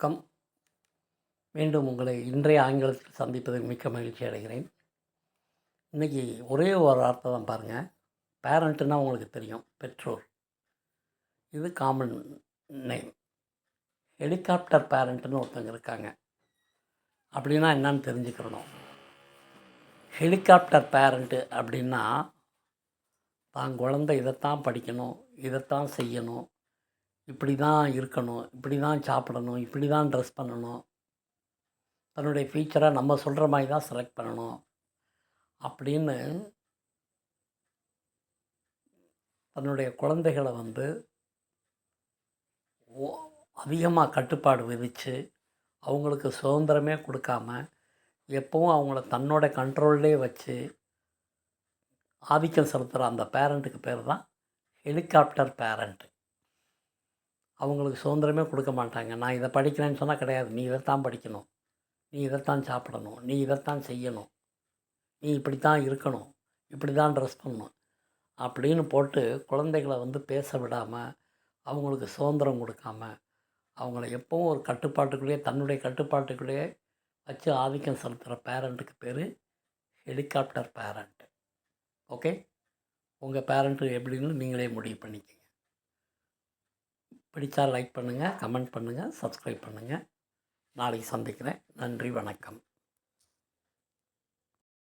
வணக்கம். மீண்டும் உங்களை இன்றைய ஆங்கிலத்தில் சந்திப்பதில் மிக்க மகிழ்ச்சி அடைகிறேன். இன்றைக்கி ஒரே ஒரு வார்த்தை தான் பாருங்கள். பேரண்ட்டுன்னா உங்களுக்கு தெரியும், பெற்றோர். இது காமன் நேம். ஹெலிகாப்டர் பேரண்ட்டுன்னு ஒருத்தங்க இருக்காங்க. அப்படின்னா என்னன்னு தெரிஞ்சுக்கிறணும். ஹெலிகாப்டர் பேரண்ட்டு அப்படின்னா தான் குழந்தை இதைத்தான் படிக்கணும், இதைத்தான் செய்யணும், இப்படி தான் இருக்கணும், இப்படி தான் சாப்பிடணும், இப்படி தான் ட்ரெஸ் பண்ணணும், தன்னுடைய ஃபியூச்சரை நம்ம சொல்கிற மாதிரி தான் செலக்ட் பண்ணணும் அப்படின்னு தன்னுடைய குழந்தைகளை அதிகமாக கட்டுப்பாடு விதித்து அவங்களுக்கு சுதந்திரமே கொடுக்காம எப்பவும் அவங்கள தன்னோட கண்ட்ரோல்லே வச்சு ஆதிக்கம் செலுத்துகிற அந்த பேரண்ட்டுக்கு பேர் தான் ஹெலிகாப்டர் பேரண்ட்டு. அவங்களுக்கு சுதந்திரமே கொடுக்க மாட்டாங்க. நான் இதை படிக்கிறேன்னு சொன்னால் கிடையாது, நீ இதைத்தான் படிக்கணும், நீ இதைத்தான் சாப்பிடணும், நீ இதைத்தான் செய்யணும், நீ இப்படித்தான் இருக்கணும், இப்படி தான் ட்ரெஸ் பண்ணணும் அப்படின்னு போட்டு குழந்தைகளை பேச விடாமல் அவங்களுக்கு சுதந்திரம் கொடுக்காம அவங்கள எப்பவும் ஒரு கட்டுப்பாட்டுக்குள்ளேயே தன்னுடைய கட்டுப்பாட்டுக்குள்ளேயே வச்சு ஆதிக்கம் செலுத்துகிற பேரண்ட்டுக்கு பேர் ஹெலிகாப்டர் பேரண்ட். ஓகே, உங்கள் பேரண்ட்டு எப்படின்னு நீங்களே முடிவு பண்ணிக்கங்க. பிடிச்சா லைக் பண்ணுங்கள், கமெண்ட் பண்ணுங்கள், சப்ஸ்கிரைப் பண்ணுங்கள். நாளைக்கு சந்திக்கிறேன். நன்றி, வணக்கம்.